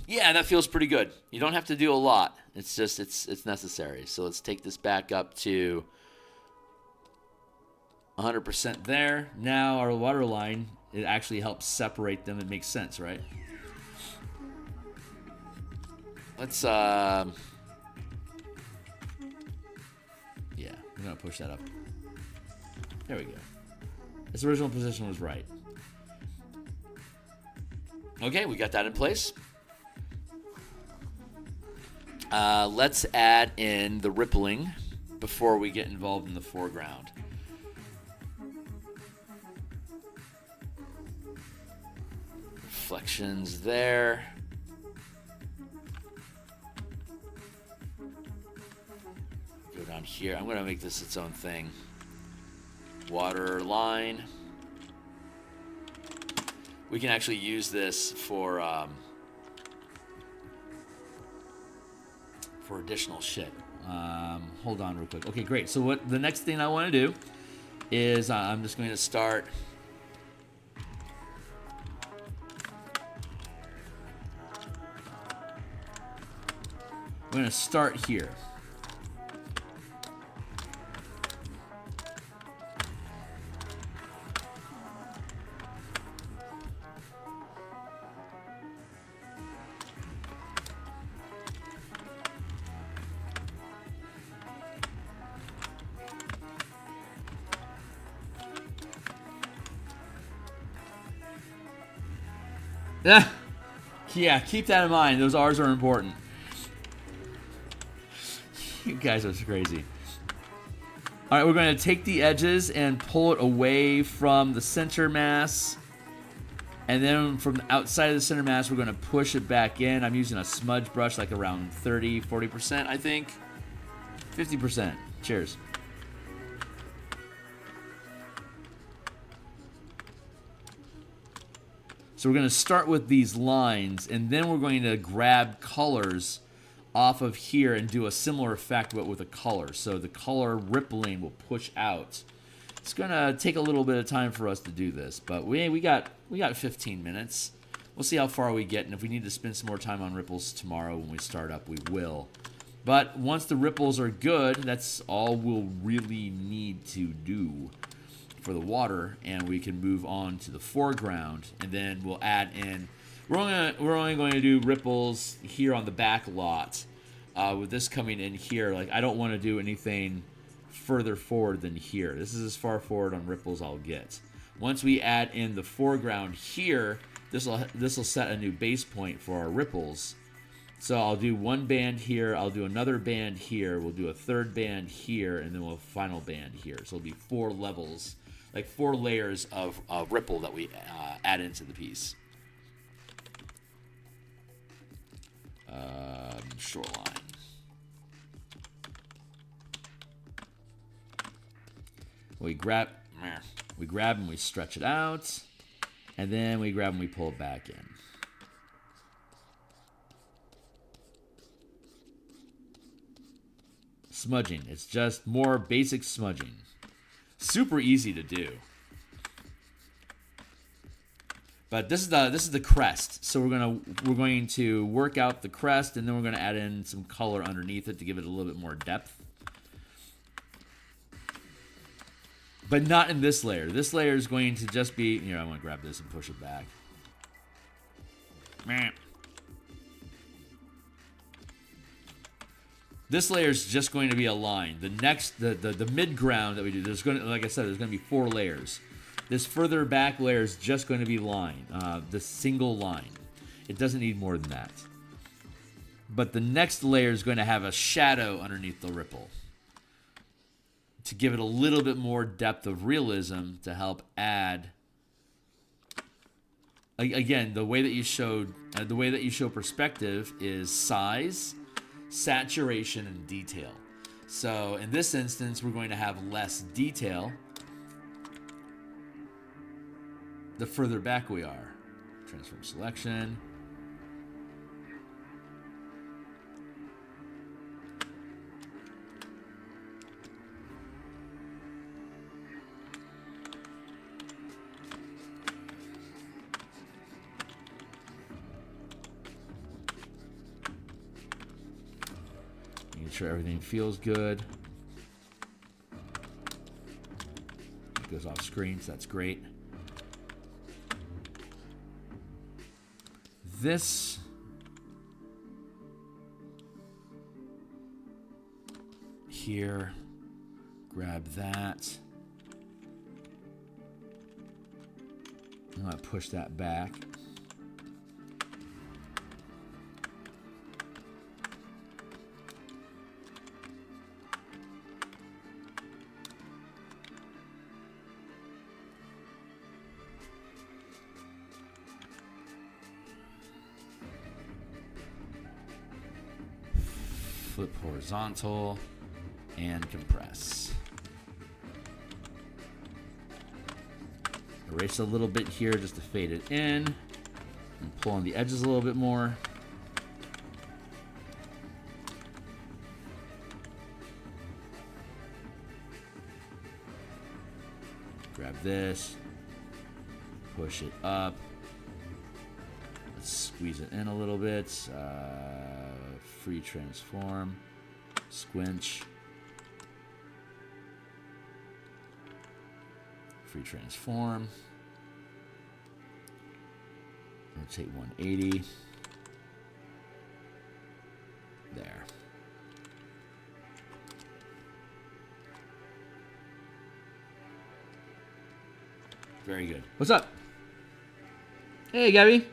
Yeah, that feels pretty good. You don't have to do a lot. It's just it's necessary. So let's take this back up to 100% there. Now our water line, it actually helps separate them. It makes sense, right? Let's yeah, I'm gonna push that up. There we go. Its original position was right. Okay, we got that in place. Let's add in the rippling before we get involved in the foreground. Reflections there. Go down here. I'm going to make this its own thing. Water line. We can actually use this for additional shit. Hold on real quick. Okay, great. So what the next thing I want to do is I'm just going to start. I'm going to start here. Yeah, keep that in mind. Those R's are important. You guys are crazy. All right, we're going to take the edges and pull it away from the center mass. And then from the outside of the center mass, we're going to push it back in. I'm using a smudge brush, like around 30, 40%, I think. 50%. Cheers. So we're going to start with these lines, and then we're going to grab colors off of here and do a similar effect, but with a color. So the color rippling will push out. It's going to take a little bit of time for us to do this, but we got 15 minutes. We'll see how far we get, and if we need to spend some more time on ripples tomorrow when we start up, we will. But once the ripples are good, that's all we'll really need to do for the water, and we can move on to the foreground, and then we'll add in. We're only going to do ripples here on the back lot. With this coming in here, like I don't want to do anything further forward than here. This is as far forward on ripples I'll get. Once we add in the foreground here, this will set a new base point for our ripples. So I'll do one band here, I'll do another band here, we'll do a third band here, and then we'll have a final band here. So it'll be 4 levels, like 4 layers of ripple that we add into the piece. Shoreline. We grab and we stretch it out, and then we grab and we pull it back in. Smudging. It's just more basic smudging. Super easy to do. But this is the crest. So we're going to work out the crest, and then we're going to add in some color underneath it to give it a little bit more depth. But not in this layer. This layer is going to just be... Here, I want to grab this and push it back. This layer is just going to be a line. The next, the mid ground that we do, there's going to, like I said, there's going to be 4 layers. This further back layer is just going to be line, the single line. It doesn't need more than that. But the next layer is going to have a shadow underneath the ripple to give it a little bit more depth of realism to help add. Again, the way that you show perspective is size, saturation, and detail. So in this instance, we're going to have less detail the further back we are. Transform selection. Make sure everything feels good. It goes off screen, so that's great. This here, grab that. I'm going to push that back. Flip horizontal and compress. Erase a little bit here just to fade it in and pull on the edges a little bit more. Grab this, push it up. Let's squeeze it in a little bit. Free transform, squinch, free transform, rotate 180, there. Very good. What's up? Hey, Gabby.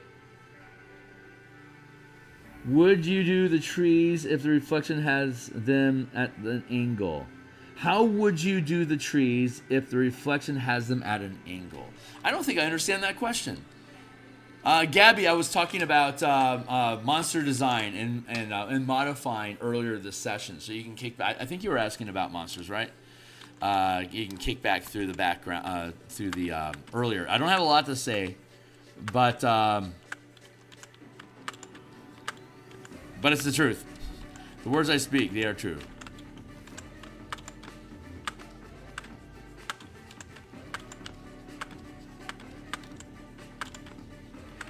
Would you do the trees if the reflection has them at an angle? How would you do the trees if the reflection has them at an angle? I don't think I understand that question. Gabby, I was talking about monster design and modifying earlier this session. So you can kick back. I think you were asking about monsters, right? You can kick back through the background, through the earlier. I don't have a lot to say, but it's the truth. The words I speak, they are true.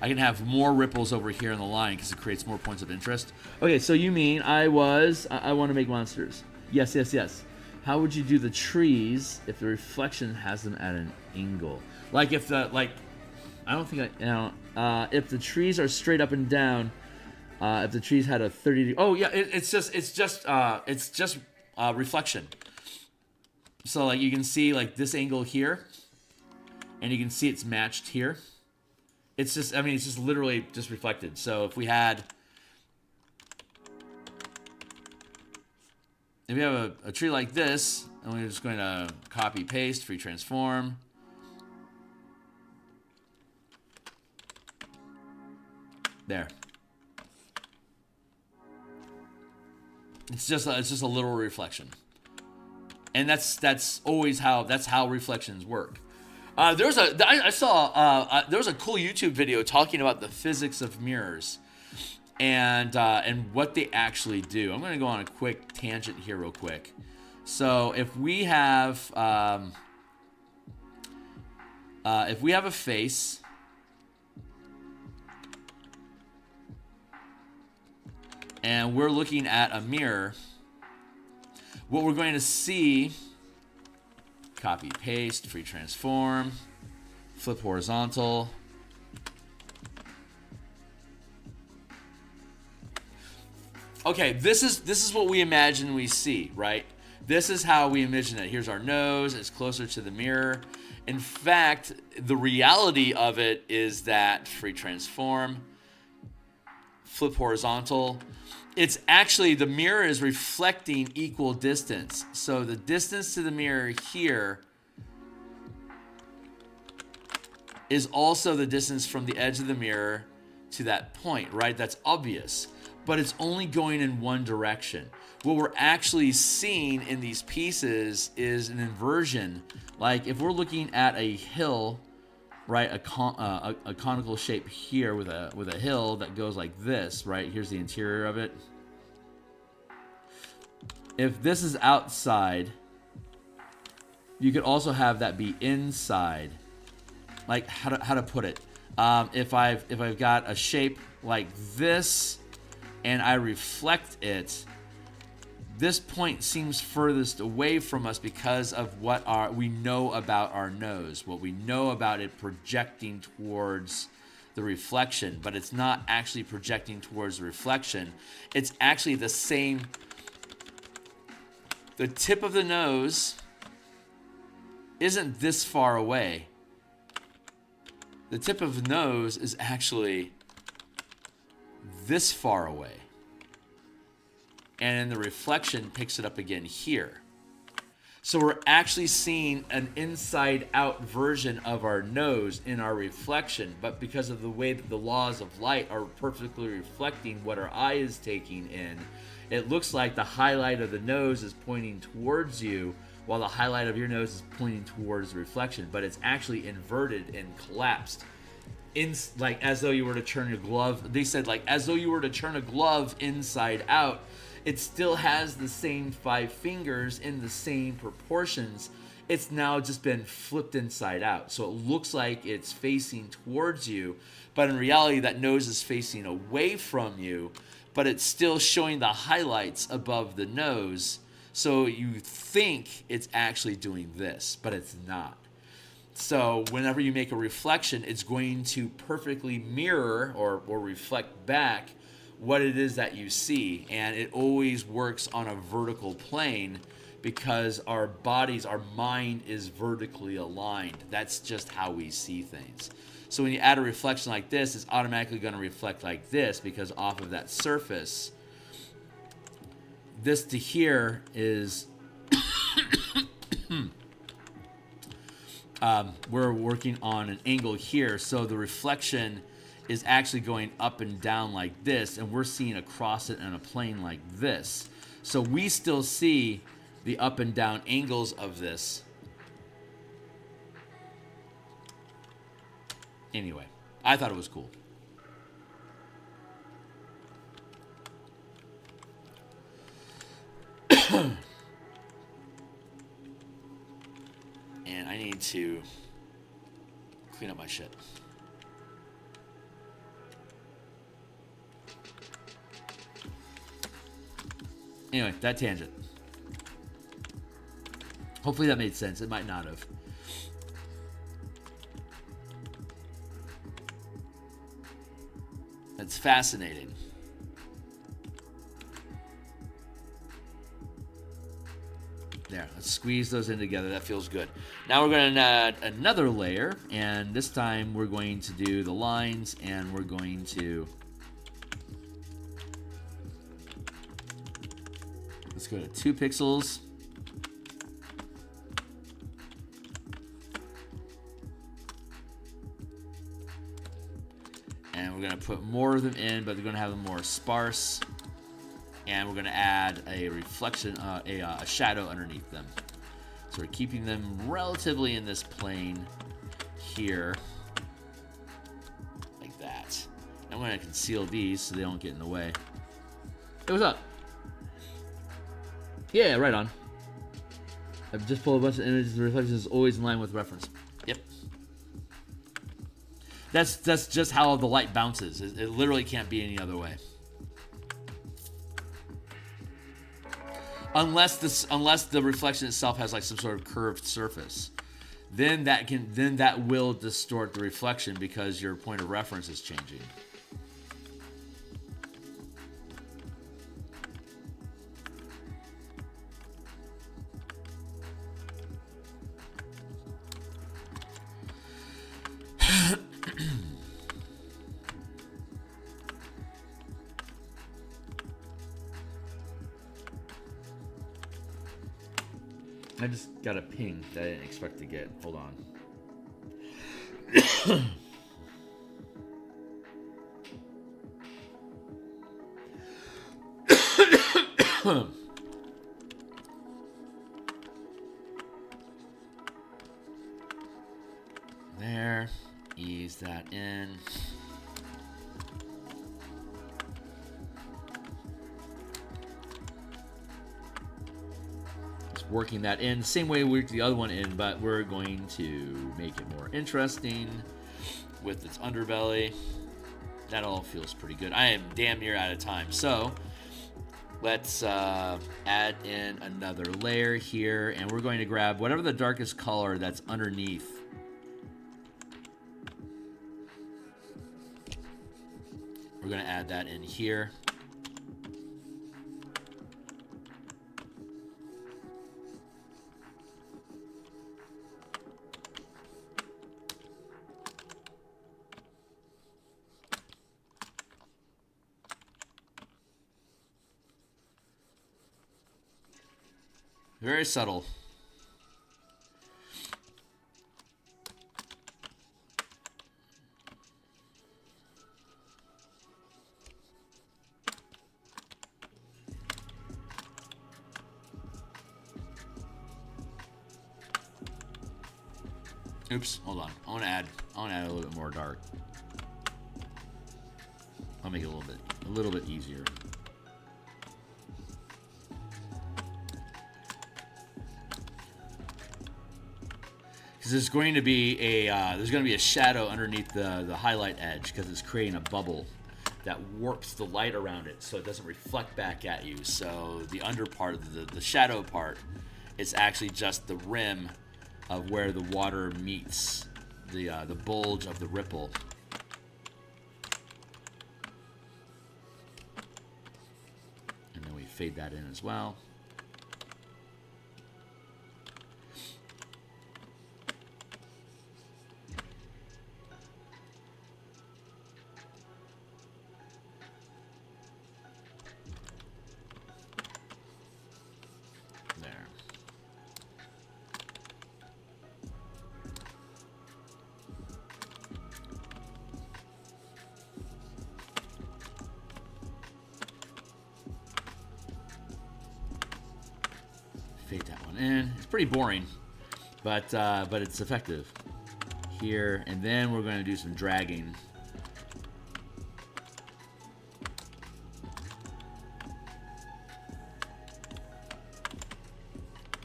I can have more ripples over here in the line because it creates more points of interest. Okay, so you mean I want to make monsters. Yes, yes, yes. How would you do the trees if the reflection has them at an angle? Like if the, I don't think if the trees are straight up and down, if the trees had a 30 oh yeah, it's just reflection. So like you can see like this angle here, and you can see it's matched here. It's just, it's just literally just reflected. So if we have a tree like this, and we're just going to copy paste, free transform. There. It's just a little reflection, and that's always how reflections work. There was a cool YouTube video talking about the physics of mirrors, and what they actually do. I'm going to go on a quick tangent here real quick. So if we have a face, and we're looking at a mirror, what we're going to see, copy, paste, free transform, flip horizontal. Okay, this is what we imagine we see, right? This is how we envision it. Here's our nose, it's closer to the mirror. In fact, the reality of it is that free transform, flip horizontal, it's actually, the mirror is reflecting equal distance. So the distance to the mirror here is also the distance from the edge of the mirror to that point, right? That's obvious, but it's only going in one direction. What we're actually seeing in these pieces is an inversion. Like if we're looking at a hill, right, a conical shape here with a hill that goes like this, right? Here's the interior of it. If this is outside, you could also have that be inside. Like how to put it? If I've got a shape like this and I reflect it, this point seems furthest away from us because of what we know about our nose, what we know about it projecting towards the reflection, but it's not actually projecting towards the reflection. It's actually the same. The tip of the nose isn't this far away. The tip of the nose is actually this far away. And then the reflection picks it up again here. So we're actually seeing an inside-out version of our nose in our reflection, but because of the way that the laws of light are perfectly reflecting what our eye is taking in, it looks like the highlight of the nose is pointing towards you, while the highlight of your nose is pointing towards the reflection, but it's actually inverted and collapsed. Like as though you were to turn a glove. They said like as though you were to turn a glove inside out. It still has the same 5 fingers in the same proportions. It's now just been flipped inside out. So it looks like it's facing towards you, but in reality that nose is facing away from you, but it's still showing the highlights above the nose. So you think it's actually doing this, but it's not. So whenever you make a reflection, it's going to perfectly mirror or reflect back what it is that you see, and it always works on a vertical plane because our bodies, our mind is vertically aligned. That's just how we see things. So when you add a reflection like this, it's automatically going to reflect like this because off of that surface, this to here is we're working on an angle here, so the reflection is actually going up and down like this, and we're seeing across it in a plane like this. So we still see the up and down angles of this. Anyway, I thought it was cool. And I need to clean up my shit. Anyway, that tangent. Hopefully that made sense. It might not have. That's fascinating. There, let's squeeze those in together. That feels good. Now we're going to add another layer, and this time we're going to do the lines, and we're going to... Let's go to 2 pixels. And we're going to put more of them in, but they're going to have them more sparse. And we're going to add a reflection, a shadow underneath them. So we're keeping them relatively in this plane here. Like that. And going to conceal these so they don't get in the way. Hey, what's up? Yeah, right on. I've just pulled a bunch of images. The reflection is always in line with reference. Yep. That's just how the light bounces. It literally can't be any other way. Unless the reflection itself has like some sort of curved surface. Then that will distort the reflection because your point of reference is changing. I just got a ping that I didn't expect to get. Hold on. There. Ease that in. Working that in the same way we worked the other one in, but we're going to make it more interesting with its underbelly. That all feels pretty good. I am damn near out of time, so let's add in another layer here, and we're going to grab whatever the darkest color that's underneath. We're going to add that in here. Very subtle. Oops, hold on. I want to add a little bit more dark. I'll make it a little bit easier. Because there's going to be a shadow underneath the highlight edge because it's creating a bubble that warps the light around it so it doesn't reflect back at you. So the under part, the shadow part, is actually just the rim of where the water meets the bulge of the ripple. And then we fade that in as well. Fade that one in. It's pretty boring, but it's effective here. And then we're going to do some dragging.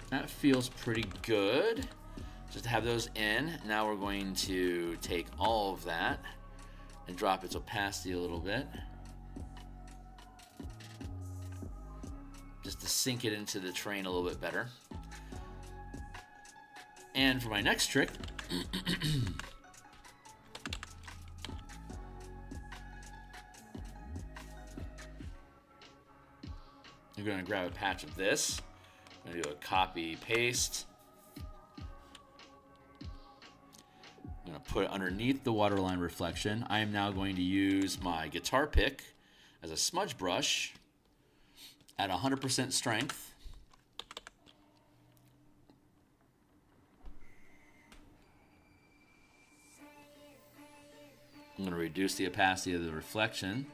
That feels pretty good. Just to have those in. Now we're going to take all of that and drop its opacity a little bit. Just to sink it into the terrain a little bit better. And for my next trick, I'm going to grab a patch of this. I'm going to do a copy paste. I'm going to put it underneath the waterline reflection. I am now going to use my guitar pick as a smudge brush at 100% strength. I'm going to reduce the opacity of the reflection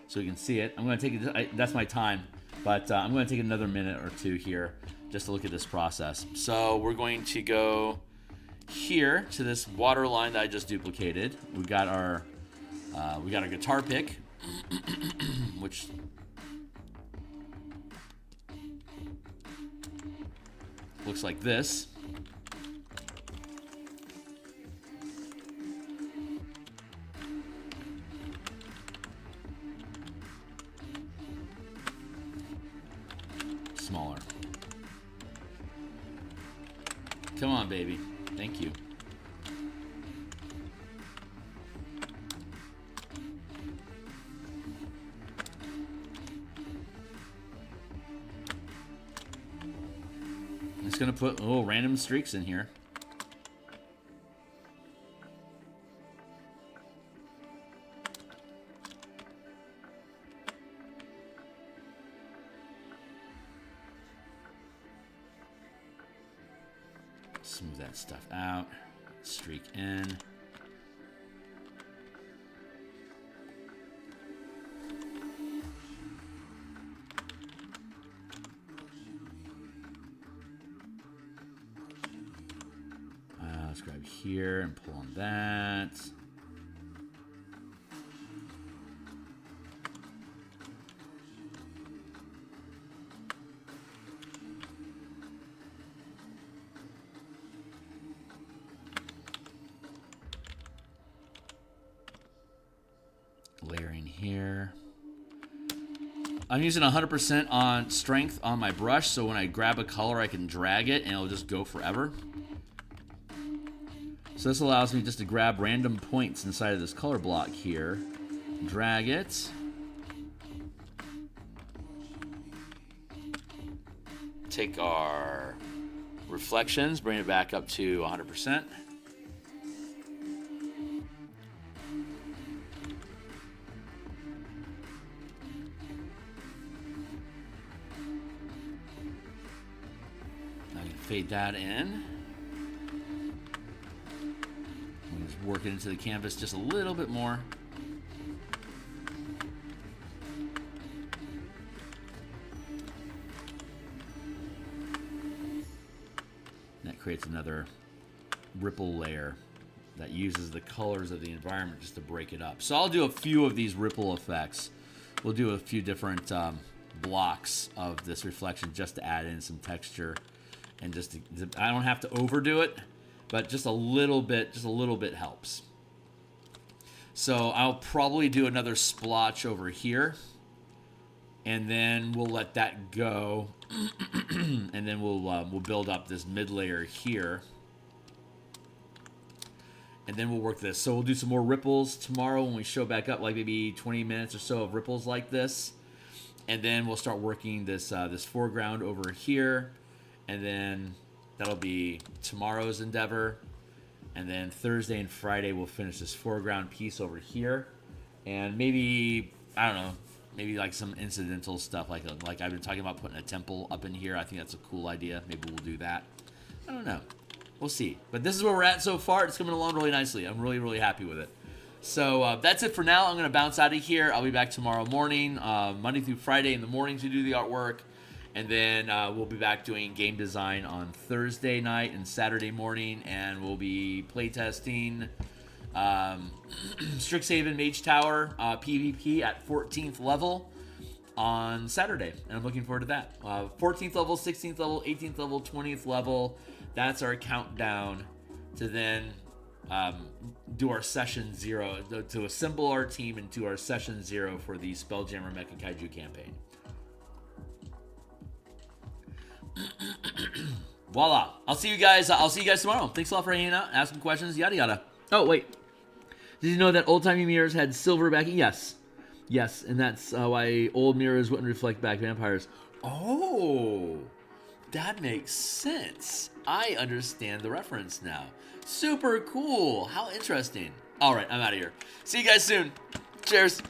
so you can see it. I'm going to take it, that's my time, but I'm going to take another minute or two here just to look at this process. So we're going to go here to this water line that I just duplicated. We've got our We got a guitar pick, which looks like this. Smaller. Come on, baby. Thank you. I'm just going to put little random streaks in here. Smooth that stuff out. Streak in. Let's grab here and pull on that. Layering here. I'm using 100% on strength on my brush, so when I grab a color, I can drag it and it'll just go forever. So this allows me just to grab random points inside of this color block here, drag it, take our reflections, bring it back up to 100%. I can fade that in. Just work it into the canvas just a little bit more. That creates another ripple layer that uses the colors of the environment just to break it up. So I'll do a few of these ripple effects. We'll do a few different blocks of this reflection just to add in some texture, and just to, I don't have to overdo it, but just a little bit helps. So I'll probably do another splotch over here, and then we'll let that go, and then we'll build up this mid layer here, and then we'll work this. So we'll do some more ripples tomorrow when we show back up, like maybe 20 minutes or so of ripples like this, and then we'll start working this this foreground over here, and then that'll be tomorrow's endeavor. And then Thursday and Friday we'll finish this foreground piece over here, and maybe, I don't know, maybe like some incidental stuff, like I've been talking about putting a temple up in here. I think that's a cool idea. Maybe we'll do that. I don't know. We'll see. But this is where we're at so far. It's coming along really nicely. I'm really happy with it. So that's it for now. I'm going to bounce out of here. I'll be back tomorrow morning, Monday through Friday in the morning to do the artwork. And then we'll be back doing game design on Thursday night and Saturday morning. And we'll be playtesting Strixhaven Mage Tower PvP at 14th level on Saturday. And I'm looking forward to that. 14th level, 16th level, 18th level, 20th level. That's our countdown to then do our session 0, to assemble our team into our session 0 for the Spelljammer Mecha Kaiju campaign. Voila. I'll see you guys tomorrow. Thanks a lot for hanging out, asking questions, yada yada. Oh, wait. Did you know that old-timey mirrors had silver backing? Yes. Yes, and that's why old mirrors wouldn't reflect back vampires. Oh, that makes sense. I understand the reference now. Super cool. How interesting. All right, I'm out of here. See you guys soon. Cheers.